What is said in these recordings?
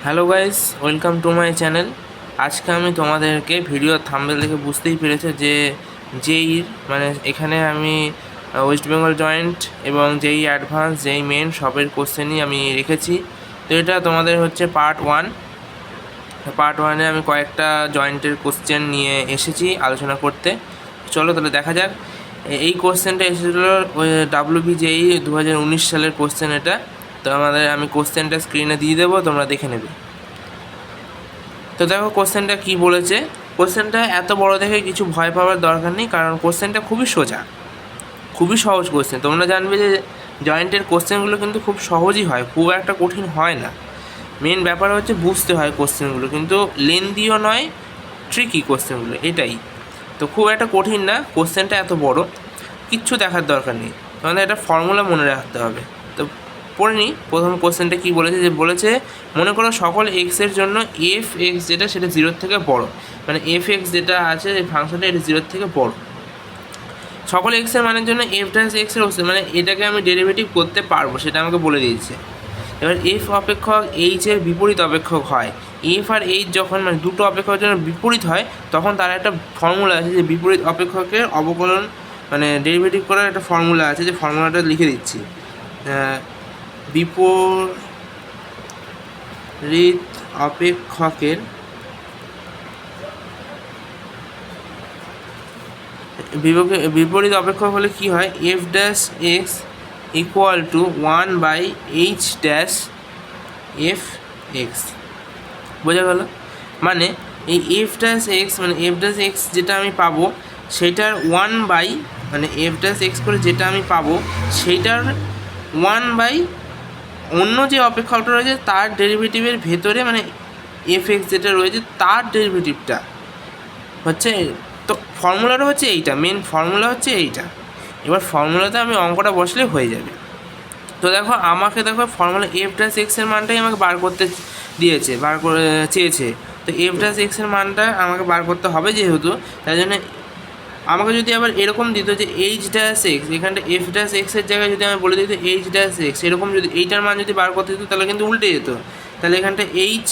Hello guys, welcome to my channel. আজকে আমি তোমাদেরকে ভিডিও থাম্বনেল দেখে বুঝতেই পেরেছো যে জেইর মানে এখানে আমি ওয়েস্ট বেঙ্গল জয়েন্ট এবং জেই অ্যাডভান্স জেই মেন সবের কোশ্চেনই আমি রেখেছি। তো এটা তোমাদের হচ্ছে পার্ট ওয়ানে আমি কয়েকটা জয়েন্টের কোশ্চেন নিয়ে এসেছি আলোচনা করতে। চলো তাহলে দেখা যাক। এই কোশ্চেনটা এসেছিলো WBJEE 2019 সালের কোশ্চেন এটা। তো আমি কোশ্চেনটা স্ক্রিনে দিয়ে দেবো, তোমরা দেখে নেবে। তো দেখো কোশ্চেনটা কি বলেছে। কোশ্চেনটা এত বড় দেখে কিছু ভয় পাওয়ার দরকার নেই, কারণ কোশ্চেনটা খুবই সোজা, খুবই সহজ কোশ্চেন। তোমরা জানবে যে জয়েন্টের কোশ্চেনগুলো কিন্তু খুব সহজই হয়, খুব একটা কঠিন হয় না। মেন ব্যাপার হচ্ছে বুঝতে হয় কোশ্চেনগুলো, কিন্তু লেন্দিও নয়, ট্রিকি কোশ্চেনগুলো, এটাই। তো খুব একটা কঠিন না, কোশ্চেনটা এত বড় কিচ্ছু দেখার দরকার নেই, তোমাদের একটা ফর্মুলা মনে রাখতে হবে। তো পড়ে নিই প্রথম কোশ্চেনটা কী বলেছে। বলেছে মনে করো সকল এক্সের জন্য এফ এক্স যেটা সেটা 0-এর থেকে বড়, মানে এফ এক্স যেটা আছে এই ফাংশনটা এটা 0-এর থেকে বড়। সকল এক্সের মানের জন্য এফ ড্যাশ এক্সের মানে এটাকে আমি ডেরিভেটিভ করতে পারবো, সেটা আমাকে বলে দিয়েছে। এবার এফ অপেক্ষক এইচের বিপরীত অপেক্ষক হয়। এফ আর এইচ যখন মানে দুটো অপেক্ষকের জন্য বিপরীত হয়, তখন তার একটা ফর্মুলা আছে যে বিপরীত অপেক্ষকের অবকলন মানে ডেরিভেটিভ করার একটা ফর্মুলা আছে, যে ফর্মুলাটা লিখে দিচ্ছি। বিপরীত অপেক্ষকের বিপরীত অপেক্ষক হলে কি হয়, F dash x equal to 1/h dash F x. বোঝা গেল? মানে এই এফ ড্যাশ এক্স মানে এফ ড্যাশ এক্স যেটা আমি পাবো সেটার 1/, মানে এফ ড্যাশ এক্স করে যেটা আমি পাবো সেইটার 1/, অন্য যে অপেক্ষকটা রয়েছে তার ডেরিভেটিভের ভেতরে, মানে এফ এক্স যেটা রয়েছে তার ডেরিভেটিভটা হচ্ছে। তো ফর্মুলাটা হচ্ছে এইটা, মেন ফর্মুলা হচ্ছে এইটা। এবার ফর্মুলাতে আমি অঙ্কটা বসলে হয়ে যাবে। তো দেখো ফর্মুলা এফ ড্যাশ এক্সের মানটাই আমাকে বার করতে দিয়েছে, চেয়েছে। তো এফ ড্যাশ এক্সের মানটা আমাকে বার করতে হবে, যেহেতু তাই জন্য আমাকে যদি আবার এরকম দিত যে এইচ ড্যাশ এক্স, এখানটা এফ ড্যাশ এক্সের জায়গায় যদি আমি বলে দিত এইচ ড্যাশ এক্স, এরকম যদি এইটার মান যদি বার করতে দিত তাহলে কিন্তু উল্টে যেত। তাহলে এখানটা H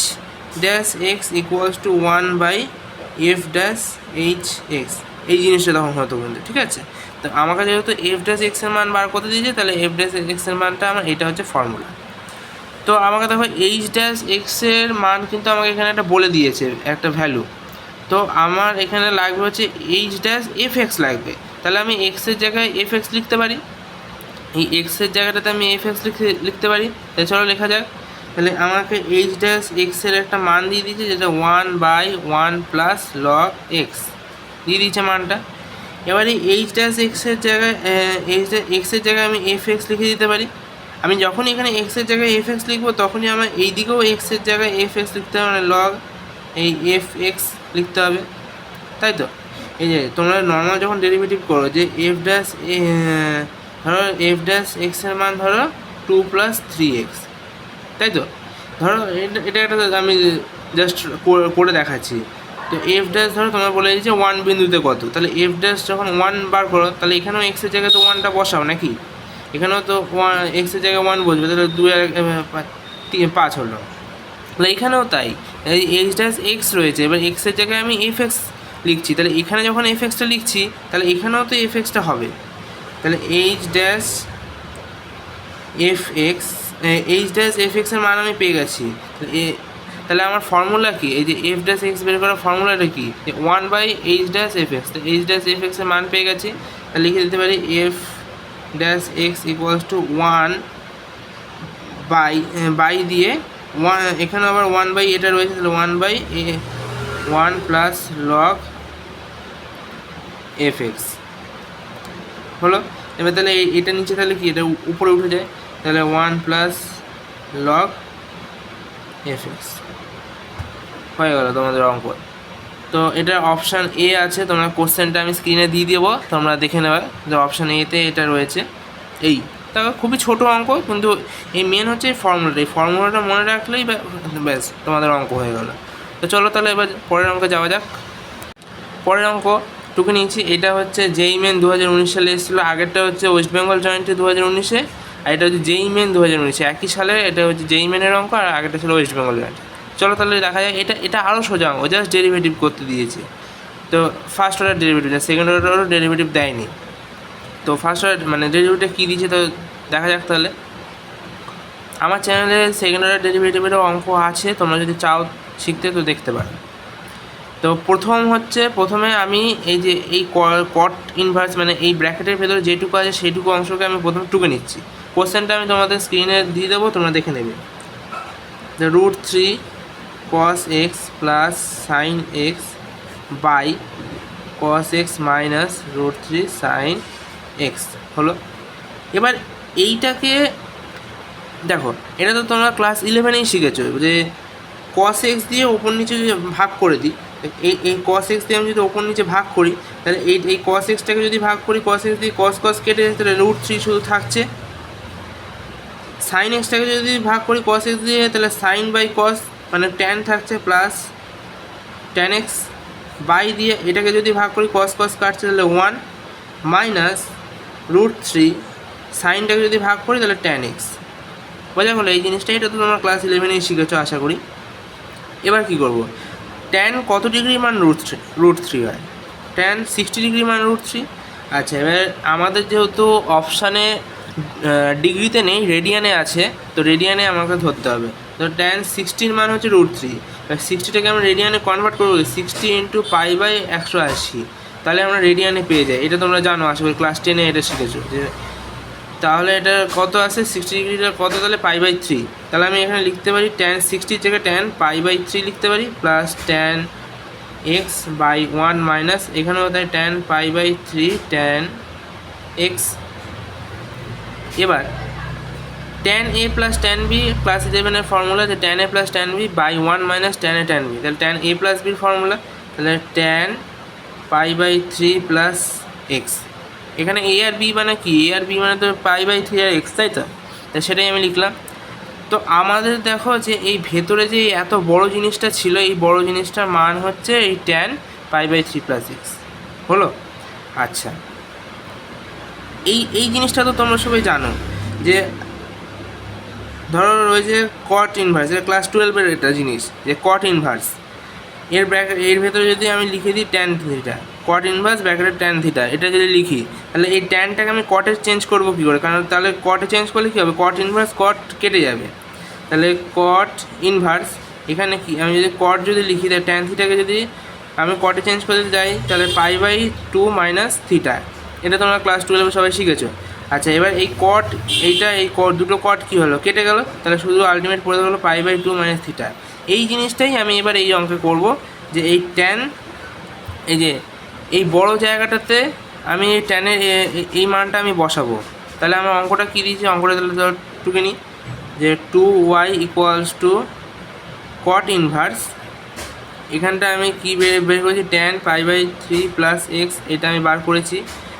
dash x equals to 1/f dash H x, এই জিনিসটা তখন হতো কিন্তু, ঠিক আছে। তো আমাকে যেহেতু এফ ড্যাশ এক্সের মান বার করতে দিয়েছে, তাহলে এফ ড্যাশ এক্সের মানটা আমার এটা হচ্ছে ফর্মুলা। তো আমাকে দেখো এইচ ড্যাশ এক্সের মান কিন্তু আমাকে এখানে একটা বলে দিয়েছে, একটা ভ্যালু। তো আমার এখানে লাগবে হচ্ছে এইচ ড্যাশ এফ এক্স লাগবে। তাহলে আমি এক্সের জায়গায় এফ এক্স লিখতে পারি, এই এক্সের জায়গাটাতে আমি এফ এক্স লিখতে পারি। তাই চলো লেখা যাক। তাহলে আমাকে এইচ ড্যাশ এক্সের একটা মান দিয়ে দিয়েছে, যেটা 1/1 প্লাস লগ এক্স দিয়ে দিয়েছে মানটা। এবারে এইচ ড্যাশ এক্সের জায়গায় এক্সের জায়গায় আমি এফ এক্স লিখে দিতে পারি। আমি যখনই এখানে এক্সের জায়গায় এফ এক্স লিখবো, তখনই আমার এই দিকেও এক্সের জায়গায় এফ এক্স লিখতে হবে, মানে লগ এই এফ এক্স লিখতে হবে, তাই তো। এই যে তোমরা নর্মাল যখন ডেরিভেটিভ করো, যে এফ ড্যাশ ধরো এফ ড্যাশ এক্সের মান ধরো 2 + 3x, তাই তো। ধরো এটা একটা আমি জাস্ট করে দেখাচ্ছি। তো এফ ড্যাশ ধরো তোমরা বলে দিয়েছে 1 বিন্দুতে কত, তাহলে এফ ড্যাশ যখন 1 বার করো, তাহলে এখানেও এক্সের জায়গায় তো 1টা বসাও নাকি, এখানেও তো এক্সের জায়গায় 1 বসবে, তাহলে 2 আর 5 হলো। তাহলে এখানেও তাই, এই এইচ ড্যাশ এক্স রয়েছে, এবার এক্সের জায়গায় আমি এফ এক্স লিখছি, তাহলে এখানে যখন এফ এক্সটা লিখছি, তাহলে এখানেও তো এফ এক্সটা হবে। তাহলে এইচ ড্যাশ এফ এক্স এর মান আমি পেয়ে গেছি। তাহলে আমার ফর্মুলা কি, এই যে এফ ড্যাশ এক্স বের করার ফর্মুলাটা কি, 1/h ড্যাশ এফ এক্স। তো এইচ ড্যাশ এফ এক্সের মান পেয়ে গেছি, তাহলে লিখে দিতে পারি F dash x equals to 1/, দিয়ে 1, এখানে আবার 1/, এটা রয়েছে, তাহলে 1/1 প্লাস লগ এফ এক্স হলো। এবার তাহলে এটা নিচে তাহলে কি, এটা উপরে উঠে যায়, তাহলে 1 প্লাস লগ এফ এক্স হয়ে গেল তোমাদের অঙ্ক। তো এটা অপশান এ আছে, তোমরা কোশ্চেনটা আমি স্ক্রিনে দিয়ে দেবো, তোমরা দেখে নেবে যে অপশান এতে এটা রয়েছে। এই দেখো খুবই ছোটো অঙ্ক, কিন্তু এই মেন হচ্ছে এই ফর্মুলাটা মনে রাখলেই ব্যাস তোমাদের অঙ্ক হয়ে গেল। তো চলো তাহলে এবার পরের অঙ্কে যাওয়া যাক। পরের অঙ্ক টুকু নিয়েছি, এটা হচ্ছে জেই মেন 2019 সালে এসেছিলো। আগেরটা হচ্ছে ওয়েস্ট বেঙ্গল জয়েন্টে 2019-এ, আর এটা হচ্ছে জেই মেন 2019 একই সালে। এটা হচ্ছে জেই মেনের অঙ্ক, আর আগেরটা ছিল ওয়েস্ট বেঙ্গল জয়েন্ট। চলো তাহলে দেখা যায়। এটা আরও সোজা ও জাস্ট ডেরিভেটিভ করতে দিয়েছে। তো ফার্স্ট অর্ডার ডেরিভেটিভ, সেকেন্ড অর্ডারও ডেরিভেটিভ দেয়নি। তো ফার্স্ট অর্ডার মানে ডেরিভেটিভ কী দিয়েছে তো দেখা যাক তাহলে। আমার চ্যানেলে সেকেন্ড অর্ডার ডেরিভেটিভেরও অঙ্ক আছে, তোমরা যদি চাও শিখতে তো দেখতে পারো। তো প্রথমে আমি এই যে এই কট ইনভার্স মানে এই ব্র্যাকেটের ভেতরে যেটুকু আছে সেইটুকু অংশকে আমি প্রথমে টুকে নিচ্ছি। কোশ্চেনটা আমি তোমাদের স্ক্রিনে দিয়ে দেবো, তোমরা দেখে নেবে। √3 cos x plus sine x by cos x minus √3 sine x হলো। এবার এইটাকে দেখো, এটা তো তোমরা ক্লাস 11-এই শিখেছো যে cos x দিয়ে ওপর নিচে যদি ভাগ করে দিই, এই cos x দিয়ে আমি যদি ওপর নিচে ভাগ করি, তাহলে এই cos x-টাকে যদি ভাগ করি, cos x দিয়ে cos কেটে যায়, তাহলে √3 শুধু থাকছে। সাইন এক্সটাকে যদি ভাগ করি cos x দিয়ে, তাহলে সাইন বাই cos মানে ট্যান থাকছে, প্লাস ট্যান এক্স বাই দিয়ে এটাকে যদি ভাগ করি cos কাটছে, তাহলে 1 মাইনাস √3 সাইনটাকে যদি ভাগ করি তাহলে ট্যান এক্স। বোঝা গেলো এই জিনিসটা? এটা তো তোমরা ক্লাস 11-এই শিখেছো আশা করি। এবার কি করব, ট্যান কত ডিগ্রি মান √3 হয়? ট্যান 60 ডিগ্রি মান √3। আচ্ছা, এবার আমাদের যেহেতু অপশানে ডিগ্রিতে নেই, রেডিয়ানে আছে, তো রেডিয়ানে আমাকে ধরতে হবে। তো ট্যান 60-র মান হচ্ছে √3। এবার 60টাকে আমরা রেডিয়ানে কনভার্ট করবো 60 × π/180, তাহলে আমরা রেডিয়ানে পেয়ে যাই। এটা তোমরা জানো আশা করি, ক্লাস 10-এ এটা শিখেছো যে তাহলে এটা কত আছে 60 ডিগ্রিটা কত, তাহলে π/3। তাহলে আমি এখানে লিখতে পারি ট্যান 60 থেকে ট্যান π/3 লিখতে পারি, plus tan x by 1 minus এখানেও তাই ট্যান π/3 ট্যান এক্স। এবার tan A plus tan B class 11-এর ফর্মুলা যে tan A plus tan B by 1 minus tan A tan B, তাহলে ট্যান এ প্লাস বির ফর্মুলা, তাহলে ট্যান π/3 প্লাস এক্স। এখানে A R B মানে কি, এ আর B মানে তো π/3 আর এক্স, তাই তো? তাই সেটাই আমি লিখলাম। তো আমাদের দেখো যে এই ভেতরে যে এত বড় জিনিসটা ছিল, এই বড় জিনিসটার মান হচ্ছে এই ট্যান π/3 প্লাস এক্স হলো। আচ্ছা, এই জিনিসটা তো তোমরা সবাই জানো যে ধরো রয়েছে কট ইনভার্স, এটা ক্লাস 12-এর একটা জিনিস যে কট ইনভার্স। এর ভেতরে যদি আমি লিখে দিই ট্যান থিটা, কট ইনভার্স ব্র্যাকেটের ট্যান থিটা, এটা যদি লিখি, তাহলে এই ট্যানটাকে আমি কটে চেঞ্জ করবো কী করে? কারণ তাহলে কটে চেঞ্জ করলে কী হবে, কট ইনভার্স কট কেটে যাবে, তাহলে কট ইনভার্স এখানে কি আমি যদি কট যদি লিখি, তাহলে ট্যান থিটাকে যদি আমি কটে চেঞ্জ করতে যাই, তাহলে π/2 মাইনাস থিটা। এটা তোমরা ক্লাস 12-এ সবাই শিখেছো। আচ্ছা, এবার এই কট এই দুটো কট কী হলো, কেটে গেল, তাহলে শুধু আলটিমেট পড়ে গেলো π/2 মাইনাস থিটা। এই জিনিসটাই আমি এবার এই অঙ্কে করব যে এই ট্যান, এই যে এই বড় জায়গাটাতে আমি এই ট্যানের এই মানটা আমি বসাবো। তাহলে আমার অঙ্কটা কী দিয়েছে, অঙ্কটা তাহলে টুকে নিই যে 2y = কট ইনভার্স, এখানটা আমি কী বের করেছি, ট্যান π/3 প্লাস এক্স, এটা আমি বার করেছি,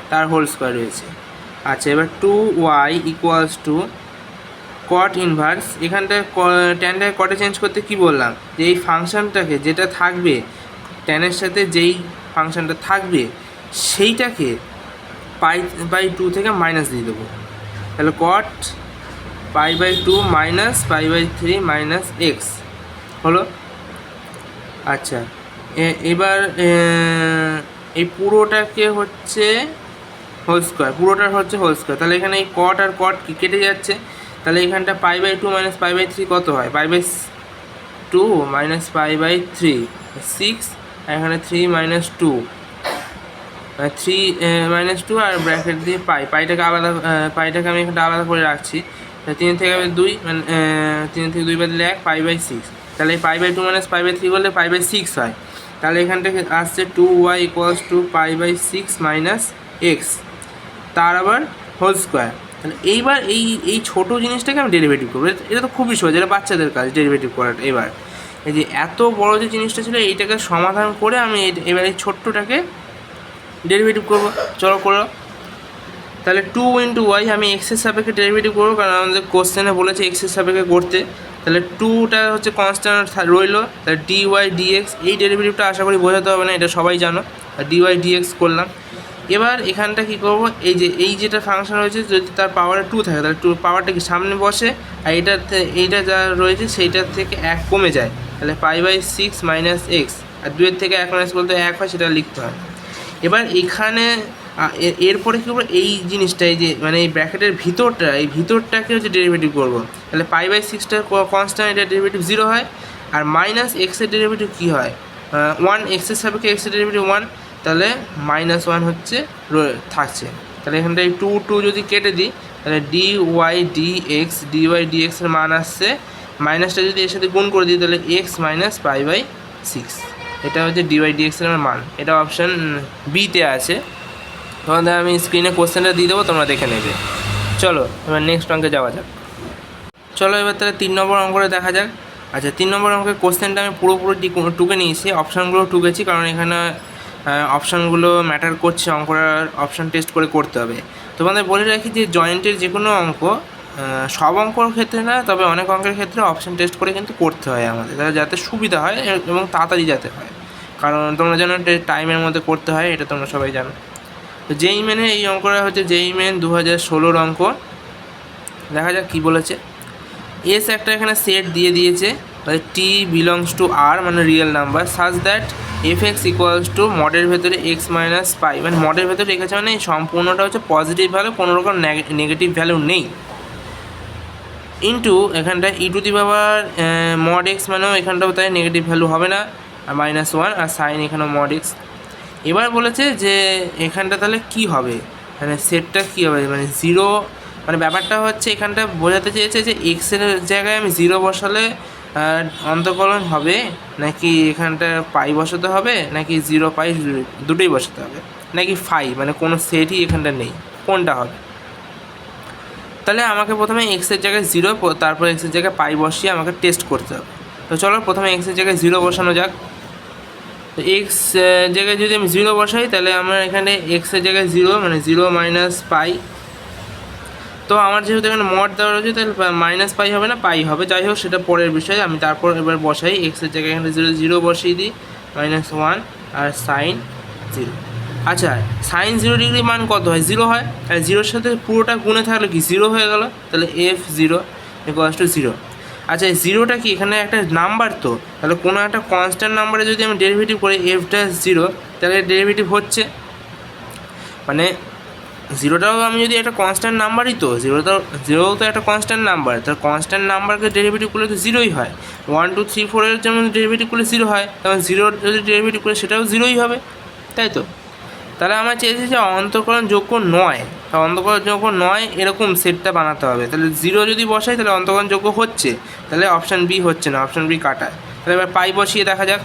তার হোল স্কোয়ার রয়েছে। আচ্ছা, এবার 2y = কট ইনভার্স, এখানটায় ট্যানটাকে কটে চেঞ্জ করতে কি বললাম, যে এই ফাংশানটাকে যেটা থাকবে ট্যানের সাথে যেই ফাংশানটা থাকবে সেইটাকে π/2 থেকে মাইনাস দিয়ে দেবো, তাহলে কট π/2 মাইনাস π/3 মাইনাস এক্স হলো। আচ্ছা, এবার এই পুরোটাকে হচ্ছে হোল স্কোয়ার, পুরোটার হচ্ছে হোল স্কোয়ার, তাহলে এখানে এই কট আর কট কেটে যাচ্ছে, তাহলে এখানটা π/2 মাইনাস π/3 কত হয়, π/2 মাইনাস π/3 6, আর এখানে 3 মাইনাস 2 -2 আর ব্র্যাকেট দিয়ে পাইটাকে পাইটাকে আমি এখানটা আলাদা করে রাখছি। 3 থেকে 2 মানে 3 থেকে 2 বাদলে 1 π/6, তাহলে এই π/2 মাইনাস π/3 করলে π/6 হয়। তাহলে এখান থেকে আসছে 2y = π/6 মাইনাস এক্স, তার আবার হোল স্কোয়ার। তাহলে এইবার এই ছোটো জিনিসটাকে আমি ডেরিভেটিভ করবো, এটা তো খুবই সহজ, এটা বাচ্চাদের কাজ ডেরিভেটিভ করাটা। এবার এই যে এত বড় যে জিনিসটা ছিল এইটাকে সমাধান করে আমি এবার এই ছোট্টটাকে ডেরিভেটিভ করবো। চলো করো, তাহলে 2 × y আমি এক্সের সাপেক্ষে ডেরিভেটিভ করবো, কারণ আমাদের কোশ্চেনে বলেছে এক্সের সাপেক্ষে করতে। তাহলে 2টা হচ্ছে কনস্ট্যান্ট রইলো, তাহলে dy dx, এই ডেরিভেটিভটা আশা করি বোঝাতে হবে না, এটা সবাই জানো। আর dy dx করলাম, এবার এখানটা কী করবো, এই যেটা ফাংশন রয়েছে যদি তার পাওয়ারে 2 থাকে তাহলে 2 পাওয়ারটা কি সামনে বসে, আর এইটা যা রয়েছে সেইটার থেকে 1 কমে যায়, তাহলে π/6 - x, আর 2-এর থেকে 1 মাইনাস বলতে 1 হয়, সেটা লিখতে হয়। এবার এখানে এরপরে কী করবো, এই জিনিসটা এই যে মানে এই ব্র্যাকেটের ভিতরটাকে হচ্ছে ডেরিভেটিভ করবো, তাহলে π/6টা কনস্ট্যান্ট, এটা ডেরিভেটিভ 0 হয়, আর -x-এর ডেরিভেটিভ কী হয় 1, x-এর সাপেক্ষে x-এর ডেরিভেটিভ 1, তাহলে -1 হচ্ছে থাকছে। তাহলে এখানটা এই 2 যদি কেটে দিই তাহলে dy dx এর মান আসছে, মাইনাসটা যদি এর সাথে গুণ করে দিই তাহলে x - π/6, এটা হচ্ছে dy dx এর মান। এটা অপশান বিতে আছে। তোমাদের আমি স্ক্রিনে কোশ্চেনটা দিয়ে দেবো, তোমরা দেখে নেবে। চলো এবার নেক্সট অঙ্কে যাওয়া যাক। চলো এবার তাহলে 3 নম্বর অঙ্কটা দেখা যাক। আচ্ছা, 3 নম্বর অঙ্কের কোশ্চেনটা আমি পুরোপুরি টুকে নিয়েছি, অপশানগুলো টুকেছি, কারণ এখানে অপশানগুলো ম্যাটার করছে, অঙ্কটার অপশান টেস্ট করে করতে হবে। তোমাদের বলে রাখি যে জয়েন্টের যে কোনো অঙ্ক, সব অঙ্কর ক্ষেত্রে না, তবে অনেক অঙ্কের ক্ষেত্রে অপশান টেস্ট করে কিন্তু করতে হয় আমাদের, তাহলে যাতে সুবিধা হয় এবং তাড়াতাড়ি যাতে হয়, কারণ তোমরা যেন টাইমের মধ্যে করতে হয়, এটা তোমরা সবাই জানো। তো যেই মেনে এই অঙ্কটা হচ্ছে যেই মেন 2016 অঙ্ক। দেখা যাক কী বলেছে। এস একটা এখানে সেট দিয়ে দিয়েছে, টি বিলংস টু আর মানে real number, such that f(x) equals to মডের ভেতরে x - π, মানে মডের ভেতরে রেখেছে মানে সম্পূর্ণটা হচ্ছে পজিটিভ ভ্যালু, কোনো রকম নেগেটিভ ভ্যালু নেই, ইন্টু এখানটা e⁻ mod x, মানেও এখানটাও তাই নেগেটিভ ভ্যালু হবে না, আর -1, আর সাইন এখানে mod x। এবার বলেছে যে এখানটা তাহলে কি হবে, মানে সেটটা কী হবে, মানে 0, মানে ব্যাপারটা হচ্ছে এখানটা বোঝাতে চেয়েছে যে এক্সের জায়গায় আমি 0 বসালে অন্তকলন হবে, নাকি এখানটা পাই বসাতে হবে, নাকি 0 পাই দুটোই বসাতে হবে, নাকি ফাই, মানে কোনো সেটই এখানটা নেই, কোনটা হবে। তাহলে আমাকে প্রথমে এক্সের জায়গায় 0, তারপর এক্সের জায়গায় পাই বসিয়ে আমাকে টেস্ট করতে হবে। তো চলো প্রথমে এক্সের জায়গায় 0 বসানো যাক। তো এক্স জায়গায় যদি আমি 0 বসাই তাহলে আমার এখানে এক্সের জায়গায় 0 মানে 0 - π, তো আমার যেহেতু এখানে মড দেওয়া রয়েছে তাহলে -π হবে না, পাই হবে, যাই হোক সেটা পরের বিষয়। আমি তারপর এবার বসাই এক্সের জায়গায় এখানে 0 বসিয়ে দিই, -1 আর সাইন 0। আচ্ছা, সাইন 0 ডিগ্রি মান কত হয়, 0 হয়, আর 0-র সাথে পুরোটা গুণে থাকলে কি 0 হয়ে গেল, তাহলে f(0) = 0। আচ্ছা, এই 0টা কি এখানে একটা নাম্বার, তো তাহলে কোনো একটা কনস্ট্যান্ট নাম্বারে যদি আমি ডেরিভেটিভ করি f'(0), তাহলে ডেরিভেটিভ হচ্ছে, মানে 0টাও আমি যদি একটা কনস্ট্যান্ট নাম্বারই, তো 0 তো একটা কনস্ট্যান্ট নাম্বার, তার কনস্ট্যান্ট নাম্বারকে ডেরিভেটিভ করলে তো 0ই হয়। 1, 2, 3, 4 এর যেমন ডেরিভেটিভ করলে 0 হয়, তেমন 0 যদি ডেরিভেটিভ করে সেটাও 0ই হবে, তাই তো। তাহলে আমার চেয়েছে যে অন্তকলনযোগ্য নয়, অন্তকলনযোগ্য নয় এরকম সেটটা বানাতে হবে। তাহলে 0 যদি বসাই তাহলে অন্তকলনযোগ্য হচ্ছে, তাহলে অপশান বি হচ্ছে না, অপশান বি কাটা। তাহলে এবার পাই বসিয়ে দেখা যাক।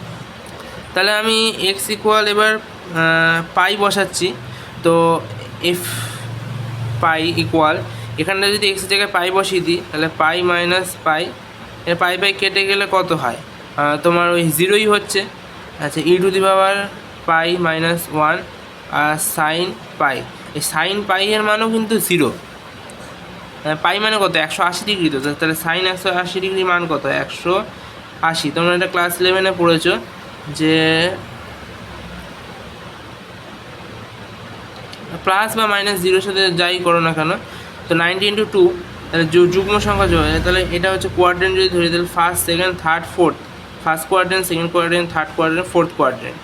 তাহলে আমি x ইকুয়াল এবার পাই বসাচ্ছি, তো f পাই ইকুয়াল, এখানটা যদি এক্সের জায়গায় পাই বসিয়ে দিই তাহলে পাই - পাই, এর পাই কেটে গেলে কত হয়, তোমার ওই 0ই হচ্ছে। আচ্ছা, e⁻π -1 আর সাইন পাই, এই সাইন পাই এর মানও কিন্তু 0, পাই মানে কত 180 ডিগ্রি, তো তাহলে সাইন 180 ডিগ্রি মান কত 180। তোমরা এটা ক্লাস 11-এ পড়েছো যে প্লাস বা -0-এর সাথে যাই করো না কেন, তো 90 × 2, তাহলে যুগ্ম সংখ্যা যোগ, তাহলে এটা হচ্ছে কোয়াড্রেন্ট যদি ধরি তাহলে first, second, third, fourth, first quadrant, second quadrant, third quadrant, fourth quadrant.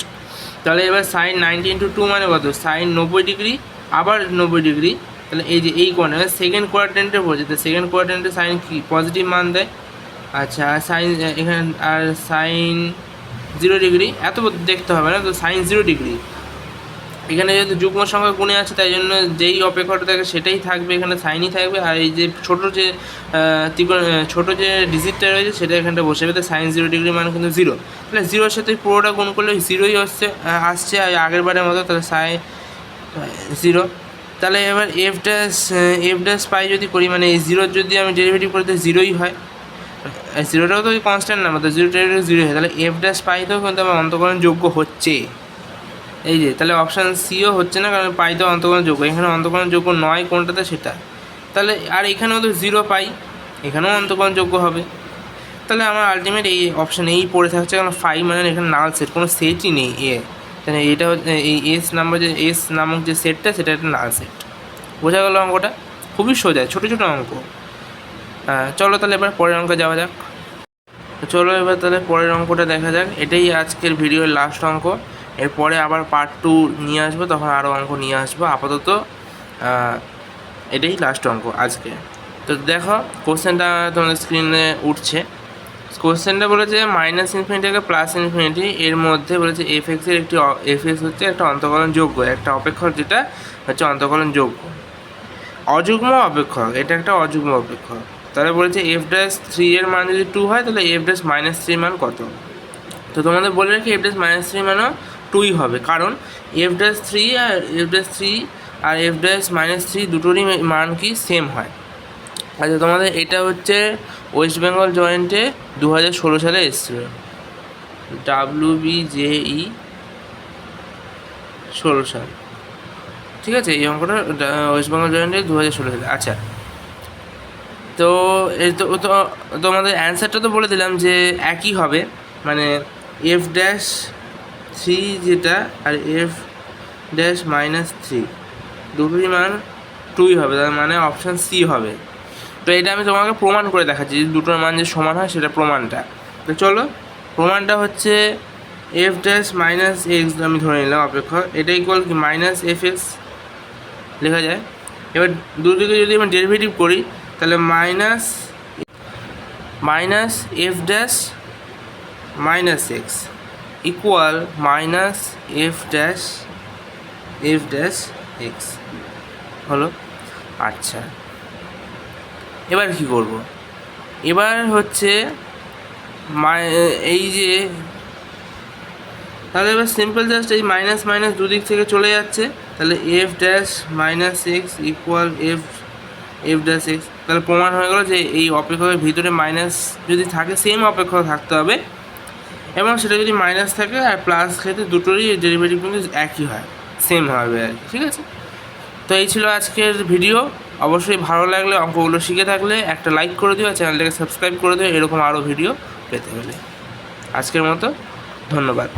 তাহলে এবার সাইন 90 × 2 মানে কত, সাইন 90 ডিগ্রি, আবার 90 ডিগ্রি, তাহলে এই যে এই কোণে সেকেন্ড কোয়াড্রেন্টে পড়ছে, তো সেকেন্ড কোয়াড্রেন্টে সাইন কি পজিটিভ মান দেয়। আচ্ছা, সাইন এখানে আর সাইন 0 ডিগ্রি, এত দেখতে হবে না, তো সাইন 0 ডিগ্রি, এখানে যেহেতু যুগ্ম সংখ্যা গুণে আছে তাই জন্য যেই অপেক্ষাটা থাকে সেটাই থাকবে, এখানে সাইনই থাকবে, আর এই যে ছোটো যে ডিজিটটা রয়েছে সেটা এখানটা বসে যাবে, তো সাইন 0 ডিগ্রি মান কিন্তু 0, তাহলে 0-এর সাথে পুরোটা গুণ করলে 0ই আসছে আগের বারের মতো, তাহলে সাইন 0। তাহলে এবার f' পাই যদি করি, মানে এই 0 যদি আমি ডেরিভেটিভ করি তো 0ই হয়, 0টাও তো কনস্ট্যান্ট নাম্বার, তো 0 ডেরিভেটিভ 0 হয়, তাহলে f' পাইতেও কিন্তু আমার অন্তকলনযোগ্য হচ্ছে। এই যে তাহলে অপশান সিও হচ্ছে না, কারণ পাইতে অন্তকলনযোগ্য, এখানে অন্তকলনযোগ্য নয় কোনটাতে সেটা, তাহলে আর এখানেও তো 0 পাই, এখানেও অন্তকলনযোগ্য হবে। তাহলে আমার আলটিমেট এই অপশান এই পড়ে থাকছে, কারণ 5 মানে এখানে নাল সেট, কোনো সেটই নেই তাহলে এটা হচ্ছে এই এস নাম্বার যে এস নামক যে সেটটা সেটা একটা নাল সেট। বোঝা গেল অঙ্কটা? খুবই সোজা, ছোটো ছোটো অঙ্ক। চলো তাহলে এবার পরের অঙ্কে যাওয়া যাক। চলো এবার তাহলে পরের অঙ্কটা দেখা যাক। এটাই আজকের ভিডিওর লাস্ট অঙ্ক। এরপরে আবার পার্ট 2 নিয়ে আসবো, তখন আরও অঙ্ক নিয়ে আসবো। আপাতত এটাই লাস্ট অঙ্ক আজকে। তো দেখো কোশ্চেনটা তোমাদের স্ক্রিনে উঠছে। কোশ্চেনটা বলেছে মাইনাস ইনফিনিটি থেকে প্লাস ইনফিনিটি এর মধ্যে বলেছে এফ এক্সের একটি এফ এক্স হচ্ছে একটা অন্তকলনযোগ্য একটা অপেক্ষক, যেটা হচ্ছে অন্তকলনযোগ্য অযুগ্ম অপেক্ষক। এটা একটা অযুগ্ম অপেক্ষক। তাহলে বলেছে এফ ড্যাশ 3 এর মান যদি 2 হয় তাহলে এফ ড্যাশ মাইনাস 3 মান কত। তো তোমাদের বলে রাখি এফ ড্যাশ মাইনাস 3 মানও 2ই হবে, কারণ এফ ড্যাশ 3 আর এফ ড্যাশ মাইনাস 3 দুটোরই মান কি সেম হয়। আচ্ছা, তোমাদের এটা হচ্ছে ওয়েস্ট বেঙ্গল জয়েন্টে 2016 সালে এসেছিল, WBJE 16 সাল। ঠিক আছে, এই অঙ্কটা ওয়েস্ট বেঙ্গল জয়েন্টে 2016 সালে। আচ্ছা, তো এই তো তোমাদের অ্যান্সারটা তো বলে দিলাম যে একই হবে, মানে এফ ড্যাশ 3 যেটা আর এফ ড্যাশ মাইনাস 3 দুটোরই মান 2ই হবে, তার মানে অপশান সি হবে। তো এটা আমি তোমাকে প্রমাণ করে দেখাচ্ছি যে দুটোর মান যে সমান হয় সেটা প্রমাণটা। তো চলো, প্রমাণটা হচ্ছে এফ ড্যাশ মাইনাস এক্স আমি ধরে নিলাম অপেক্ষক, এটা ইকুয়াল কি মাইনাস এফ এক্স লেখা যায়। এবার দুদিকে যদি আমি ডেরিভেটিভ করি তাহলে minus F dash minus x equal minus F dash x হলো। আচ্ছা, এবার কি করব? এবার হচ্ছে এই যে তাহলে এবার সিম্পল জাস্ট এই মাইনাস মাইনাস দুদিক থেকে চলে যাচ্ছে, তাহলে F dash minus x equal F dash x. তাহলে প্রমাণ হয়ে গেল যে এই অপেক্ষকের ভিতরে মাইনাস যদি থাকে সেম অপেক্ষক থাকতে হবে, এবং সেটা যদি মাইনাস থাকে আর প্লাস ক্ষেত্রে দুটোরই ডেরিভেটিভ কিন্তু একই হয়, সেম হবে আর কি। ঠিক আছে, তো এই ছিল আজকের ভিডিও। অবশ্যই ভালো লাগলে, অঙ্কগুলো শিখে থাকলে একটা লাইক করে দিও আর চ্যানেলটাকে সাবস্ক্রাইব করে দিও এরকম আরও ভিডিও পেতে হলে। আজকের মতো ধন্যবাদ।